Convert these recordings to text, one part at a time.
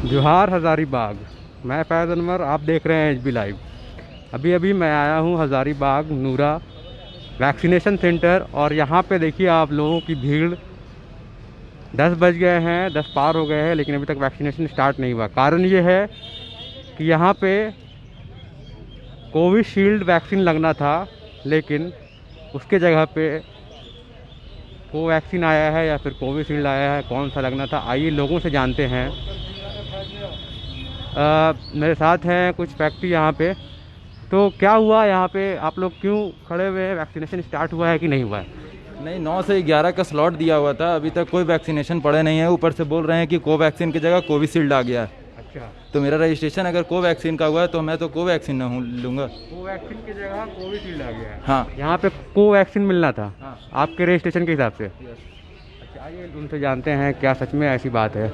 जोहार हज़ारीबाग। मैं फैज़ अनवर, आप देख रहे हैं एचबी लाइव। अभी अभी मैं आया हूँ हज़ारीबाग नूरा वैक्सीनेशन सेंटर, और यहाँ पे देखिए आप लोगों की भीड़। 10 बज गए हैं, 10 पार हो गए हैं, लेकिन अभी तक वैक्सीनेशन स्टार्ट नहीं हुआ। कारण ये है कि यहाँ पे कोविशील्ड वैक्सीन लगना था, लेकिन उसके जगह पे कोवैक्सीन आया है या फिर कोविशील्ड आया है। कौन सा लगना था, आइए लोगों से जानते हैं। मेरे साथ हैं कुछ व्यक्ति यहाँ पे। तो क्या हुआ यहाँ पे, आप लोग क्यों खड़े हुए हैं? वैक्सीनेशन स्टार्ट हुआ है कि नहीं हुआ है? नहीं, 9 से 11 का स्लॉट दिया हुआ था, अभी तक कोई वैक्सीनेशन पड़े नहीं है। ऊपर से बोल रहे हैं कि कोवैक्सीन की जगह कोविशील्ड आ गया है। अच्छा, तो मेरा रजिस्ट्रेशन अगर कोवैक्सीन का हुआ है तो मैं तो कोवैक्सीन न लूँगा। कोवैक्सीन की जगह कोविशील्ड आ गया है। हाँ। यहाँ पे कोवैक्सीन मिलना था हाँ। आपके रजिस्ट्रेशन के हिसाब से। अच्छा, आइए उनसे जानते हैं क्या सच में ऐसी बात है।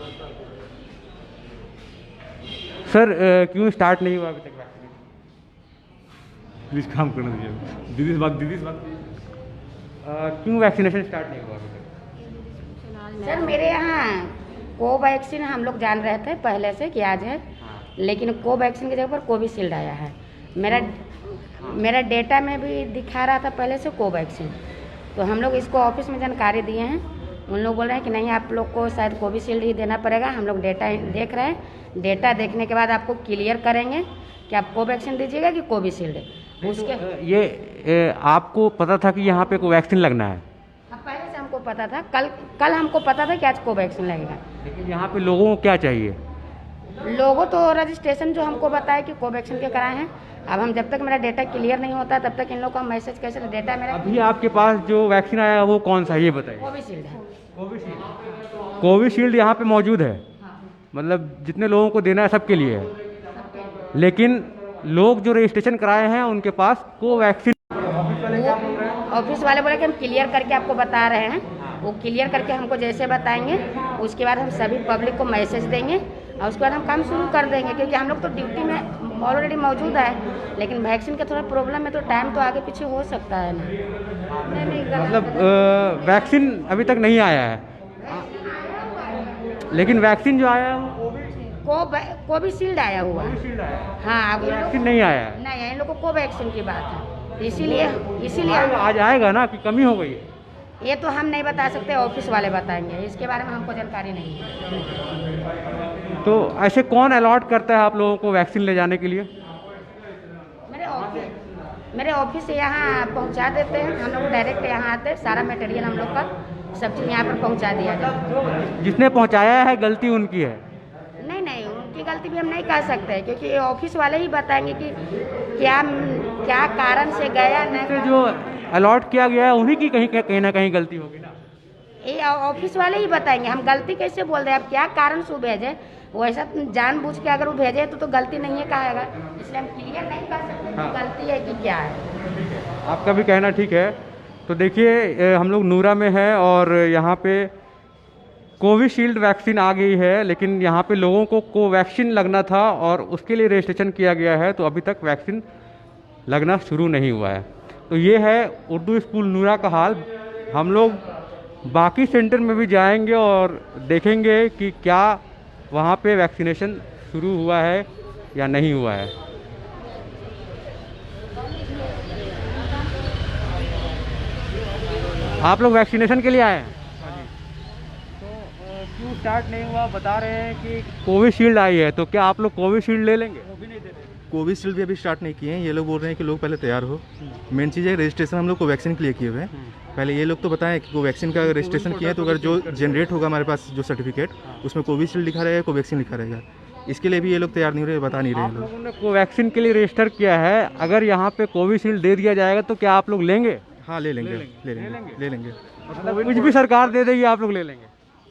सर, क्यों स्टार्ट नहीं हुआ अभी तक वैक्सीनेशन? प्लीज काम करने दीजिए। दीदी से बात क्यों वैक्सीनेशन स्टार्ट नहीं हुआ अभी तक? सर, मेरे यहाँ कोवैक्सीन हम लोग जान रहे थे पहले से कि आज है, लेकिन कोवैक्सीन की जगह पर कोविशील्ड आया है। मेरा डेटा में भी दिखा रहा था पहले से कोवैक्सीन। तो हम लोग इसको ऑफिस में जानकारी दिए हैं। उन लोग बोल रहे हैं कि नहीं, आप लोग को शायद कोविशील्ड ही देना पड़ेगा। हम लोग डेटा देख रहे हैं, डेटा देखने के बाद आपको क्लियर करेंगे कि आप कोवैक्सीन दीजिएगा कि कोविशील्ड। उसके आपको पता था कि यहाँ पे कोवैक्सीन लगना है? पहले से हमको पता था, कल हमको पता था कि आज कोवैक्सीन लगेगा। लेकिन यहाँ पे लोगों को क्या चाहिए? लोगों तो रजिस्ट्रेशन जो हमको बताया कि कोवैक्सीन के कराए हैं। अब हम जब तक मेरा डेटा क्लियर नहीं होता तब तक इन लोगों का मैसेज कैसे, डेटा मेरा अभी आपके पास जो वैक्सीन आया है वो कौन सा है, ये बताइए। कोविशील्ड है। कोविशील्ड यहाँ पे मौजूद है, मतलब जितने लोगों को देना है सबके लिए है। लेकिन लोग जो रजिस्ट्रेशन कराए हैं उनके पास कोवैक्सीन। ऑफिस वाले बोले कि हम क्लियर करके आपको बता रहे हैं। वो क्लियर करके हमको जैसे बताएंगे उसके बाद हम सभी पब्लिक को मैसेज देंगे और उसके बाद हम काम शुरू कर देंगे, क्योंकि हम लोग तो ड्यूटी में ऑलरेडी मौजूद है। लेकिन वैक्सीन का थोड़ा प्रॉब्लम है, तो टाइम तो आगे पीछे हो सकता है ना। मतलब वैक्सीन अभी तक नहीं आया है, लेकिन वैक्सीन जो आया है वो कोविशील्ड आया हुआ है। कोविशील्ड आया है। हाँ, अब वैक्सीन नहीं आया है। नहीं, इन लोग को कोवैक्सीन की बात है, इसीलिए आज आएगा ना कि कमी हो गई है? ये तो हम नहीं बता सकते, ऑफिस वाले बताएंगे। इसके बारे में हमको जानकारी नहीं है। तो ऐसे कौन अलॉट करता है आप लोगों को वैक्सीन ले जाने के लिए? मेरे ऑफिस से यहाँ पहुँचा देते हैं। हम लोग डायरेक्ट यहाँ आते हैं, सारा मटेरियल हम लोग का सब चीज़ यहाँ पर पहुँचा दिया जाता है। जिसने पहुंचाया है गलती उनकी है? नहीं, उनकी गलती भी हम नहीं कह सकते, क्योंकि ऑफिस वाले ही बताएंगे कि क्या कारण से गया नहीं। जो अलॉट किया गया है उन्हीं की कहीं ना कहीं गलती होगी ना। ये ऑफिस वाले ही बताएंगे, हम गलती कैसे बोल रहे हैं। अब क्या कारण से वो भेजे, वैसा जानबूझ के अगर वो भेजे तो गलती नहीं है कहेगा, इसलिए हम क्लियर नहीं कर सकते। हाँ। गलती है कि क्या है। आपका भी कहना ठीक है। तो देखिए, हम लोग नूरा में हैं और यहाँ पे कोविशील्ड वैक्सीन आ गई है, लेकिन यहाँ पे लोगों को कोवैक्सीन लगना था और उसके लिए रजिस्ट्रेशन किया गया है। तो अभी तक वैक्सीन लगना शुरू नहीं हुआ है। तो ये है उर्दू स्कूल नूरा का हाल। हम लोग बाकी सेंटर में भी जाएंगे और देखेंगे कि क्या वहाँ पे वैक्सीनेशन शुरू हुआ है या नहीं हुआ है। आप लोग वैक्सीनेशन के लिए आए हैं? तो क्यों स्टार्ट नहीं हुआ? बता रहे हैं कि कोविशील्ड आई है, तो क्या आप लोग कोविशील्ड ले लेंगे? कोविशील्ड भी अभी स्टार्ट नहीं किए हैं। ये लोग बोल रहे हैं कि लोग पहले तैयार हो। मेन चीज़ है रजिस्ट्रेशन हम लोग कोवैक्सीन के लिए किए हुए हैं। पहले ये लोग तो बताएं कि कोवैक्सीन का रजिस्ट्रेशन किए हैं, तो अगर जो जनरेट होगा हमारे पास जो सर्टिफिकेट, उसमें कोविशील्ड लिखा रहेगा, कोवैक्सीन लिखा रहेगा। इसके लिए भी ये लोग तैयार नहीं हो रहे, बता नहीं रहे हैं आप लोग। लोगों ने कोवैक्सीन के लिए रजिस्टर किया है, अगर यहाँ पे कोविशील्ड दे दिया जाएगा तो क्या आप लोग लेंगे? हाँ, ले लेंगे। मतलब कुछ भी सरकार दे देगी आप लोग ले लेंगे?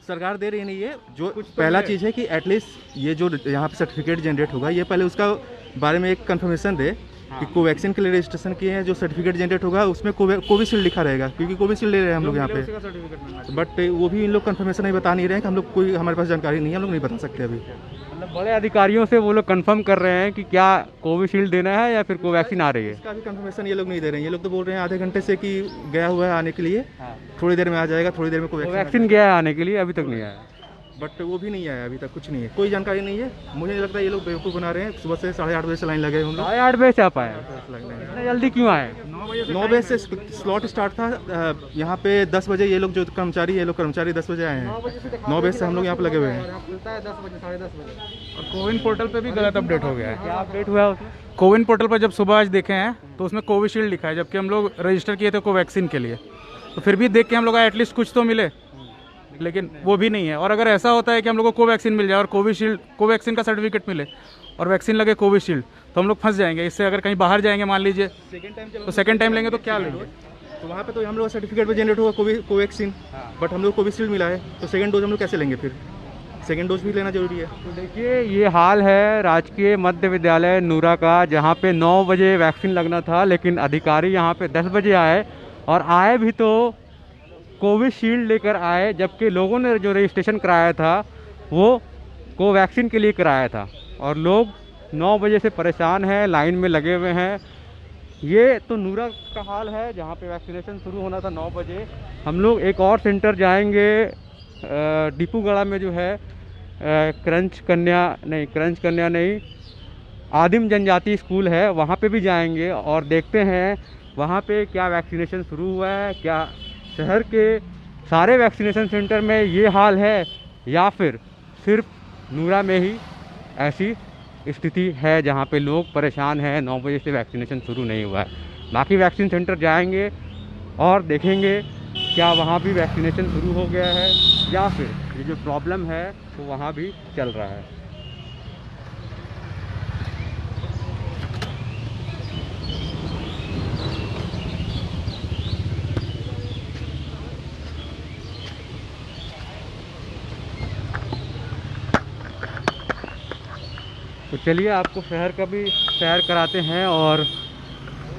सरकार दे रही नहीं है। जो पहला चीज़ है कि एटलीस्ट ये जो यहाँ पे सर्टिफिकेट जनरेट होगा, ये पहले उसका बारे में एक कंफर्मेशन दे कि कोवैक्सीन के लिए रजिस्ट्रेशन किए हैं। जो सर्टिफिकेट जनरेट होगा उसमें कोविशील्ड लिखा रहेगा, क्योंकि कोविशील्ड ले रहे हैं हम लोग यहाँ पे। बट वो भी इन लोग कंफर्मेशन नहीं बता नहीं रहे हैं कि हम लोग, कोई हमारे पास जानकारी नहीं है, हम लोग नहीं बता सकते अभी। मतलब बड़े अधिकारियों से वो लोग कंफर्म कर रहे हैं कि क्या कोविशील्ड देना है या फिर कोवैक्सीन आ रही है? इसका भी कंफर्मेशन ये लोग नहीं दे रहे हैं। ये लोग तो बोल रहे हैं आधे घंटे से कि गया हुआ है आने के लिए, थोड़ी देर में आ जाएगा, थोड़ी देर में कोवैक्सीन गया है आने के लिए, अभी तक नहीं आया। बट वो भी नहीं आया अभी तक, कुछ नहीं है, कोई जानकारी नहीं है। मुझे नहीं लगता ये लोग बेवकूफ़ बना रहे हैं। सुबह से 8:30 बजे से लाइन लगे हम लोग। 8:30 से आप आए, लगने हैं। इतना जल्दी क्यों आए? 9 बजे से स्लॉट स्टार्ट था। यहाँ पे 10 बजे ये लोग जो कर्मचारी, ये लोग कर्मचारी 10 बजे आए हैं। 9 बजे से हम लोग यहाँ पे लगे हुए हैं। और कोविन पोर्टल पे भी गलत अपडेट हो गया है। क्या अपडेट हुआ है उसमें? कोविन पोर्टल पर जब सुबह आज देखे हैं तो उसमें कोविशील्ड लिखा है, जबकि हम लोग रजिस्टर किए थे कोवैक्सीन के लिए। तो फिर भी देख के हम लोग एटलीस्ट कुछ तो मिले, लेकिन वो भी नहीं है। और अगर ऐसा होता है कि हम लोग को कोवैक्सीन मिल जाए और कोवैक्सीन का सर्टिफिकेट मिले और वैक्सीन लगे कोविशील्ड, तो हम लोग फंस जाएंगे। इससे अगर कहीं बाहर जाएंगे मान लीजिए तो सेकेंड टाइम लेंगे तो क्या लेंगे? तो वहाँ पे तो हम लोग सर्टिफिकेट पे जनरेट होगा कोवैक्सीन, बट हम लोग कोविशील्ड मिला है, तो सेकंड डोज हम लोग कैसे लेंगे? फिर सेकंड डोज भी लेना जरूरी है। तो देखिए ये हाल है राजकीय मध्य विद्यालय नूरा का, जहाँ पे 9 बजे वैक्सीन लगना था, लेकिन अधिकारी यहाँ पे 10 बजे आए, और आए भी तो कोविशील्ड लेकर आए, जबकि लोगों ने जो रजिस्ट्रेशन कराया था वो कोवैक्सीन के लिए कराया था। और लोग 9 बजे से परेशान हैं, लाइन में लगे हुए हैं। ये तो नूरा का हाल है जहाँ पे वैक्सीनेशन शुरू होना था 9 बजे। हम लोग एक और सेंटर जाएंगे डिपूगढ़ा में, जो है क्रंच कन्या नहीं, आदिम जनजाति स्कूल है, वहाँ पे भी जाएंगे और देखते हैं वहाँ पे क्या वैक्सीनेशन शुरू हुआ है, क्या शहर के सारे वैक्सीनेशन सेंटर में ये हाल है या फिर सिर्फ नूरा में ही ऐसी स्थिति है जहाँ पे लोग परेशान हैं। 9 बजे से वैक्सीनेशन शुरू नहीं हुआ है। बाकी वैक्सीन सेंटर जाएंगे और देखेंगे क्या वहाँ भी वैक्सीनेशन शुरू हो गया है या फिर ये जो प्रॉब्लम है वो वहाँ भी चल रहा है। तो चलिए आपको शहर का भी सैर कराते हैं और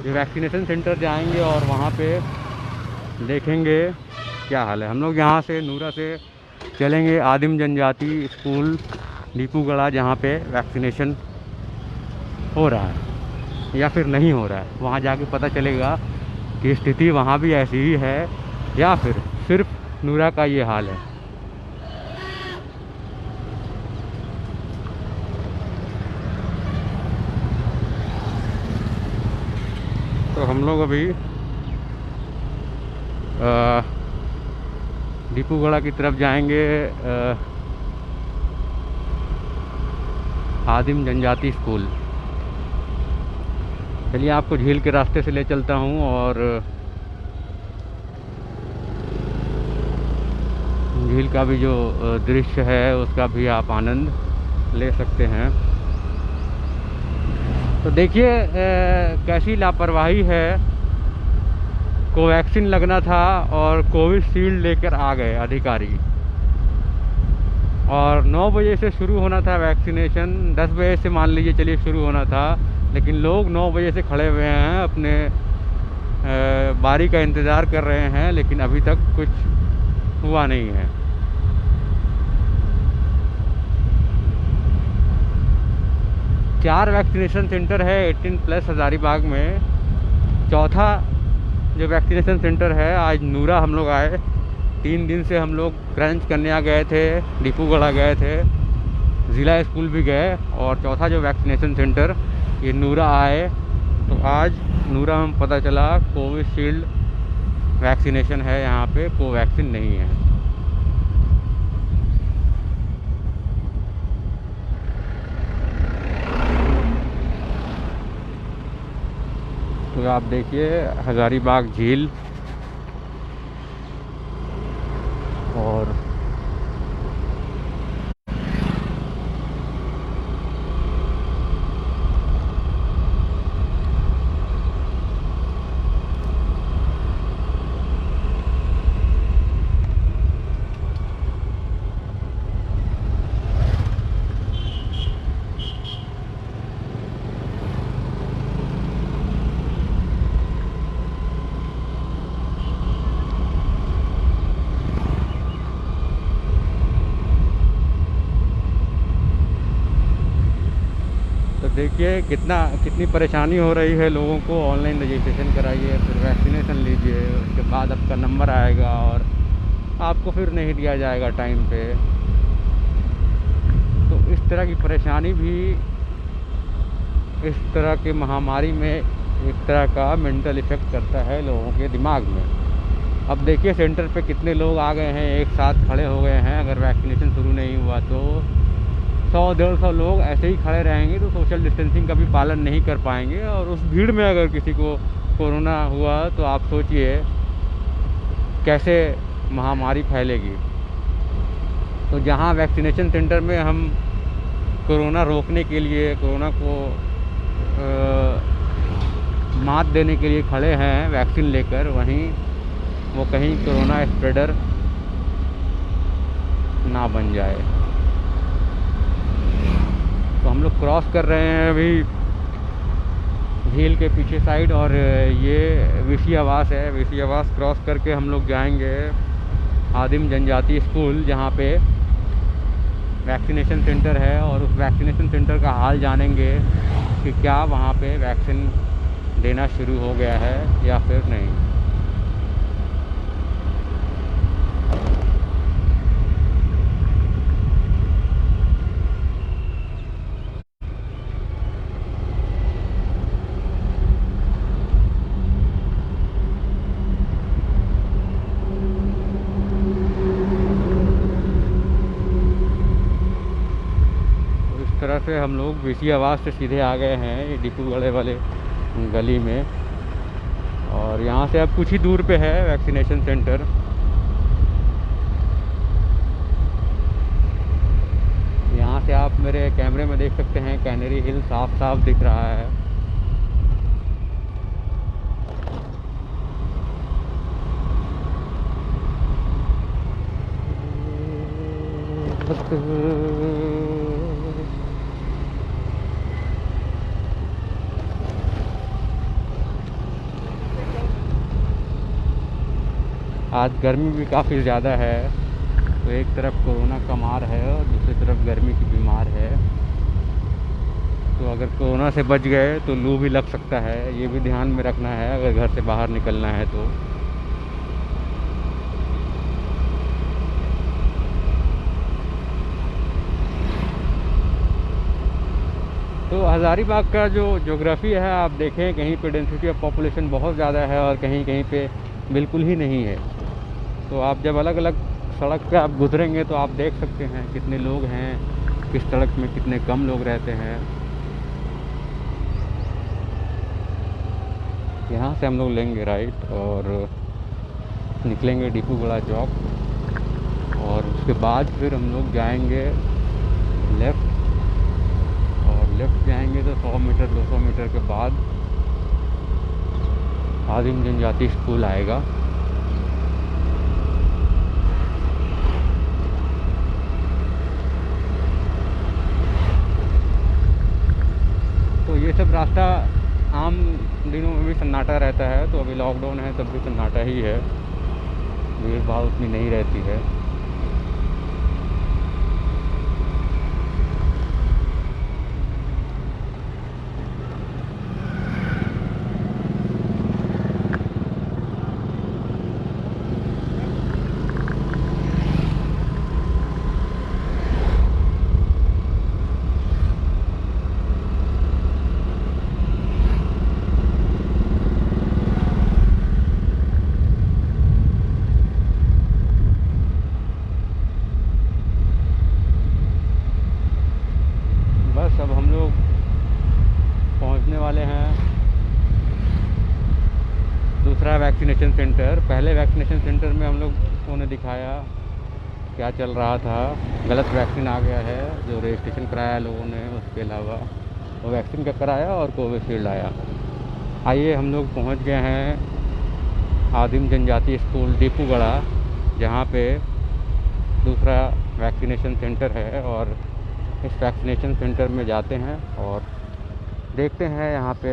ये वैक्सीनेशन सेंटर जाएंगे और वहाँ पे देखेंगे क्या हाल है। हम लोग यहाँ से नूरा से चलेंगे आदिम जनजाति स्कूल डिपूगढ़ा, जहाँ पे वैक्सीनेशन हो रहा है या फिर नहीं हो रहा है। वहाँ जाके पता चलेगा कि स्थिति वहाँ भी ऐसी ही है या फिर सिर्फ नूरा का ये हाल है। तो हम लोग अभी डिपूगढ़ा की तरफ जाएंगे, आदिम जनजाति स्कूल। चलिए आपको झील के रास्ते से ले चलता हूँ और झील का भी जो दृश्य है उसका भी आप आनंद ले सकते हैं। तो देखिए कैसी लापरवाही है। कोवैक्सीन लगना था और कोविशील्ड लेकर आ गए अधिकारी, और 9 बजे से शुरू होना था वैक्सीनेशन। 10 बजे से मान लीजिए चलिए शुरू होना था, लेकिन लोग 9 बजे से खड़े हुए हैं, अपने बारी का इंतज़ार कर रहे हैं, लेकिन अभी तक कुछ हुआ नहीं है। चार वैक्सीनेशन सेंटर है 18+ हज़ारीबाग में। चौथा जो वैक्सीनेशन सेंटर है, आज नूरा हम लोग आए। 3 दिन से हम लोग क्रंच कन्या गए थे, डिपूगढ़ा गए थे, ज़िला स्कूल भी गए, और चौथा जो वैक्सीनेशन सेंटर ये नूरा आए। तो आज नूरा में पता चला कोविशील्ड वैक्सीनेशन है, यहाँ पे कोवैक्सीन नहीं है। तो आप देखिए हज़ारीबाग झील और देखिए कितनी परेशानी हो रही है लोगों को। ऑनलाइन रजिस्ट्रेशन कराइए, फिर वैक्सीनेशन लीजिए, उसके बाद आपका नंबर आएगा और आपको फिर नहीं दिया जाएगा टाइम पे। इस तरह की परेशानी भी इस तरह के महामारी में एक तरह का मेंटल इफ़ेक्ट करता है लोगों के दिमाग में। अब देखिए सेंटर पे कितने लोग आ गए हैं, एक साथ खड़े हो गए हैं। अगर वैक्सीनेशन शुरू नहीं हुआ तो 100-150 लोग ऐसे ही खड़े रहेंगे तो सोशल डिस्टेंसिंग का भी पालन नहीं कर पाएंगे। और उस भीड़ में अगर किसी को कोरोना हुआ तो आप सोचिए कैसे महामारी फैलेगी। तो जहाँ वैक्सीनेशन सेंटर में हम कोरोना रोकने के लिए, कोरोना को मात देने के लिए खड़े हैं वैक्सीन लेकर, वहीं वो कहीं कोरोना स्प्रेडर ना बन जाए। तो हम लोग क्रॉस कर रहे हैं अभी झील के पीछे साइड, और ये विसी आवास है। विसी आवास क्रॉस करके हम लोग जाएंगे आदिम जनजाति स्कूल, जहाँ पे वैक्सीनेशन सेंटर है। और उस वैक्सीनेशन सेंटर का हाल जानेंगे कि क्या वहाँ पे वैक्सीन देना शुरू हो गया है या फिर नहीं। इस तरह से हम लोग विसी आवास से सीधे आ गए हैं ये डिपूगढ़े वाले गली में। और यहाँ से अब कुछ ही दूर पे है वैक्सीनेशन सेंटर। यहाँ से आप मेरे कैमरे में देख सकते हैं कैनरी हिल साफ साफ दिख रहा है। आज गर्मी भी काफ़ी ज़्यादा है, तो एक तरफ कोरोना का मार है और दूसरी तरफ गर्मी की बीमार है। तो अगर कोरोना से बच गए तो लू भी लग सकता है, ये भी ध्यान में रखना है अगर घर से बाहर निकलना है तो। हज़ारीबाग का जो ज्योग्राफी है आप देखें, कहीं पे डेंसिटी ऑफ पॉपुलेशन बहुत ज़्यादा है और कहीं कहीं पे बिल्कुल ही नहीं है। तो आप जब अलग अलग सड़क पे आप गुजरेंगे तो आप देख सकते हैं कितने लोग हैं, किस सड़क में कितने कम लोग रहते हैं। यहाँ से हम लोग लेंगे राइट और निकलेंगे डिपूगढ़ा चौक, और उसके बाद फिर हम लोग जाएंगे लेफ़्ट, और लेफ़्ट जाएंगे तो 100 मीटर 200 मीटर के बाद आदिम जनजाति स्कूल आएगा। तो ये सब रास्ता आम दिनों में भी सन्नाटा रहता है, तो अभी लॉकडाउन है तब भी सन्नाटा ही है, भीड़ भाड़ उतनी नहीं रहती है। बस अब हम लोग पहुंचने वाले हैं दूसरा वैक्सीनेशन सेंटर। पहले वैक्सीनेशन सेंटर में हम लोगों ने दिखाया क्या चल रहा था, गलत वैक्सीन आ गया है। जो रजिस्ट्रेशन कराया लोगों ने उसके अलावा वो वैक्सीन का कराया और कोविशील्ड आया। आइए हम लोग पहुंच गए हैं आदिम जनजाति स्कूल डिपूगढ़ा, जहां पे दूसरा वैक्सीनेशन सेंटर है। और इस वैक्सीनेशन सेंटर में जाते हैं और देखते हैं यहाँ पे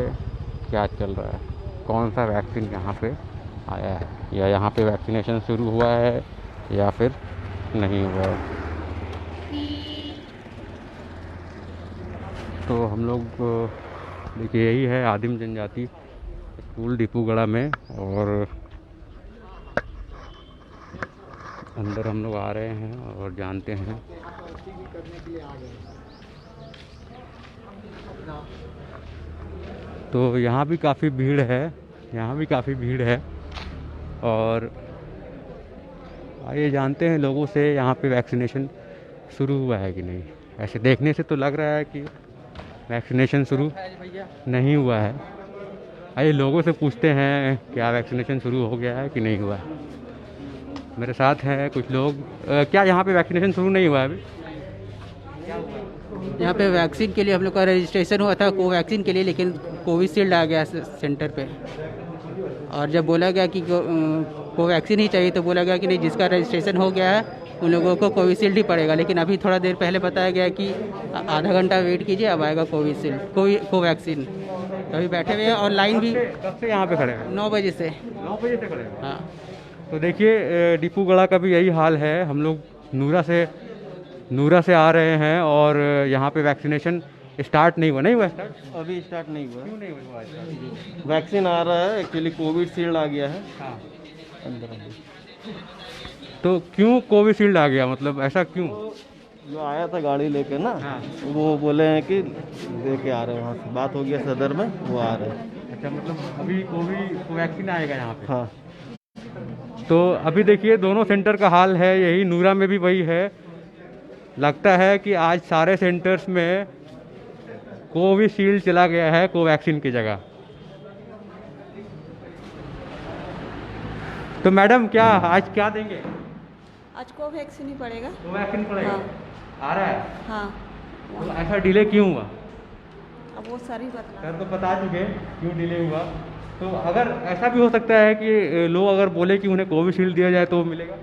क्या चल रहा है, कौन सा वैक्सीन यहाँ पे आया है, या यहाँ पे वैक्सीनेशन शुरू हुआ है या फिर नहीं हुआ है। तो हम लोग देखिए यही है आदिम जनजाति स्कूल डिपूगढ़ा में, और अंदर हम लोग आ रहे हैं और जानते हैं। तो यहाँ भी काफ़ी भीड़ है, यहाँ भी काफ़ी भीड़ है। और आइए जानते हैं लोगों से यहाँ पे वैक्सीनेशन शुरू हुआ है कि नहीं। ऐसे देखने से तो लग रहा है कि वैक्सीनेशन शुरू नहीं हुआ है। आइए लोगों से पूछते हैं क्या वैक्सीनेशन शुरू हो गया है कि नहीं हुआ है। मेरे साथ हैं कुछ लोग। क्या यहाँ पे वैक्सीनेशन शुरू नहीं हुआ है अभी? यहाँ पे वैक्सीन के लिए हम लोग का रजिस्ट्रेशन हुआ था कोवैक्सीन के लिए, लेकिन कोविशील्ड आ गया सेंटर पे। और जब बोला गया कि कोवैक्सीन ही चाहिए तो बोला गया कि नहीं, जिसका रजिस्ट्रेशन हो गया है उन लोगों को कोविशील्ड ही पड़ेगा। लेकिन अभी थोड़ा देर पहले बताया गया कि आधा घंटा वेट कीजिए, अब आएगा कोवैक्सीन। तो अभी बैठे हुए हैं और लाइन भी कब से यहाँ पे खड़े हैं? 9 बजे से। 9 बजे से खड़े हैं। हाँ, तो देखिए डिपूगढ़ा का भी यही हाल है। हम लोग नूरा से आ रहे हैं और यहाँ पे वैक्सीनेशन स्टार्ट नहीं हुआ स्टार्ट? अभी स्टार्ट नहीं हुआ। क्यों नहीं हुआ स्टार्ट? वैक्सीन आ रहा है, एक्चुअली कोविशील्ड आ गया है हाँ। अंदर अभी। तो क्यों कोविशील्ड आ गया, मतलब ऐसा क्यों? जो आया था गाड़ी लेके ना, हाँ। वो बोले हैं कि लेके आ रहे हैं, वहाँ से बात हो गया सदर में, वो आ रहे हैं। अच्छा, मतलब अभी कोवैक्सीन आएगा यहाँ पे? हाँ। तो अभी देखिए दोनों सेंटर का हाल है यही, नूरा में भी वही है। लगता है कि आज सारे सेंटर्स में कोविशील्ड चला गया है कोवैक्सीन की जगह। तो मैडम क्या आज क्या देंगे? आज कोवैक्सीन ही पड़ेगा। कोवैक्सीन पड़ेगा? हाँ। आ रहा है? हाँ, तो ऐसा डिले क्यों हुआ? अब वो सर ही बतला। सर तो बता चुके क्यों डिले हुआ। तो अगर ऐसा भी हो सकता है कि लोग अगर बोले कि उन्हें कोविशील्ड दिया जाए तो वो मिलेगा?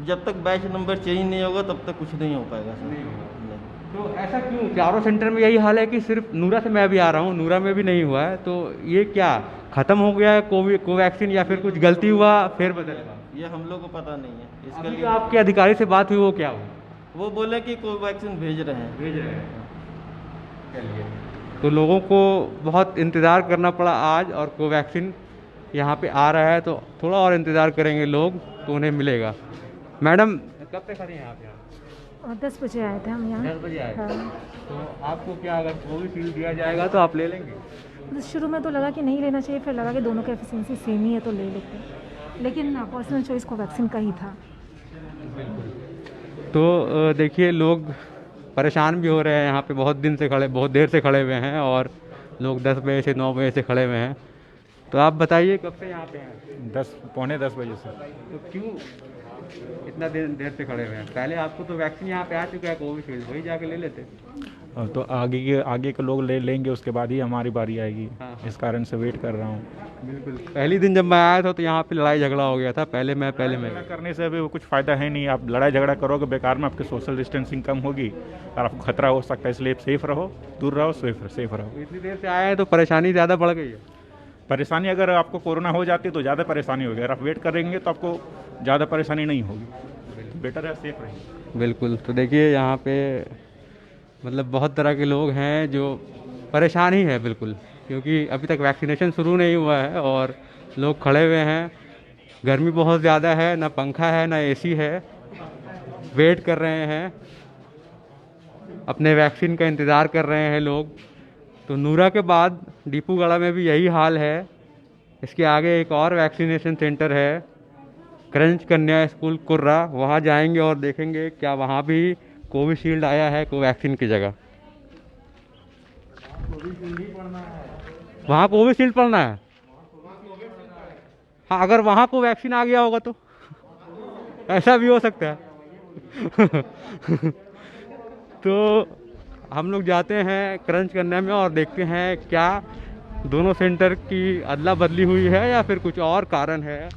जब तक बैच नंबर चेंज नहीं होगा तब तक कुछ नहीं हो पाएगा सर। नहीं होगा। नहीं। तो ऐसा क्यों? चारों सेंटर में यही हाल है कि सिर्फ नूरा से मैं भी आ रहा हूँ, नूरा में भी नहीं हुआ है। तो ये क्या खत्म हो गया है कोवैक्सीन या फिर कुछ गलती हुआ फिर बदलेगा? ये हम लोग को पता नहीं है इसके अभी लिए। जो आपके अधिकारी से बात हुई वो क्या हुआ? वो बोले कि कोवैक्सीन भेज रहे हैं। भेज रहे हैं। चलिए, तो लोगों को बहुत इंतज़ार करना पड़ा आज, और कोवैक्सीन यहाँ पे आ रहा है तो थोड़ा और इंतज़ार करेंगे लोग तो उन्हें मिलेगा। मैडम कब तक खड़ी हैं आप यहाँ? 10 बजे आए थे हम यहाँ। 10 बजे आए। हाँ। तो आपको क्या, अगर कोविशील्ड दिया जाएगा तो आप ले लेंगे? तो शुरू में तो लगा कि नहीं लेना चाहिए, फिर लगा कि दोनों की एफिशिएंसी सेम ही है तो ले लेते हैं। लेकिन पर्सनल चॉइस कोवैक्सीन का ही था। तो देखिए लोग परेशान भी हो रहे हैं यहाँ पे, बहुत देर से खड़े हुए हैं और लोग 10 बजे से 9 बजे से खड़े हुए हैं। तो आप बताइए कब से यहाँ पे हैं? 10 पौने 10 बजे से। तो क्यों इतना देर से खड़े हुए हैं? पहले आपको तो वैक्सीन यहाँ पे आ चुका है कोविशील्ड, वही जाके ले लेते। तो आगे के लोग ले लेंगे, उसके बाद ही हमारी बारी आएगी। हाँ। इस कारण से वेट कर रहा हूँ। बिल्कुल, पहली दिन जब मैं आया था तो यहाँ पे लड़ाई झगड़ा हो गया था। पहले मैं झगड़ा करने से अभी कुछ फ़ायदा है नहीं। आप लड़ाई झगड़ा करोगे बेकार में, आपकी सोशल डिस्टेंसिंग कम होगी और आपको खतरा हो सकता है। इसलिए सेफ रहो, दूर रहो, सेफ रहो। इतनी देर से आए हैं तो परेशानी ज़्यादा बढ़ गई है। परेशानी अगर आपको कोरोना हो जाती है तो ज़्यादा परेशानी होगी। अगर आप वेट करेंगे तो आपको ज़्यादा परेशानी नहीं होगी। बेटर है सेफ रहेंगे। बिल्कुल। तो देखिए यहाँ पे मतलब बहुत तरह के लोग हैं जो परेशान ही है बिल्कुल, क्योंकि अभी तक वैक्सीनेशन शुरू नहीं हुआ है और लोग खड़े हुए हैं। गर्मी बहुत ज़्यादा है, ना पंखा है ना एसी है, वेट कर रहे हैं, अपने वैक्सीन का इंतज़ार कर रहे हैं लोग। तो नूरा के बाद डिपूगढ़ा में भी यही हाल है। इसके आगे एक और वैक्सीनेशन सेंटर है, क्रंच कन्या स्कूल कुर्रा, वहाँ जाएंगे और देखेंगे क्या वहाँ भी कोविशील्ड आया है कोवैक्सीन की जगह। वहाँ कोविशील्ड पड़ना है। हाँ, अगर वहाँ कोवैक्सीन आ गया होगा तो ऐसा भी हो सकता है। तो हम लोग जाते हैं क्रंच कन्या में और देखते हैं क्या दोनों सेंटर की अदला बदली हुई है या फिर कुछ और कारण है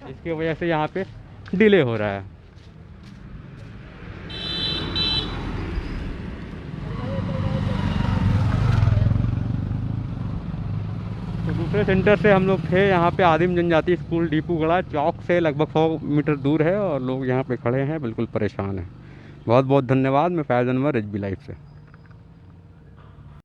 इसकी वजह से यहाँ पे डिले हो रहा है। तो दूसरे सेंटर से हम लोग थे, यहाँ पे आदिम जनजाति स्कूल डिपूगढ़ा चौक से लगभग 100 मीटर दूर है और लोग यहाँ पे खड़े हैं, बिल्कुल परेशान हैं। बहुत बहुत धन्यवाद। मैं फैज़ अनवर, एचबी लाइव से।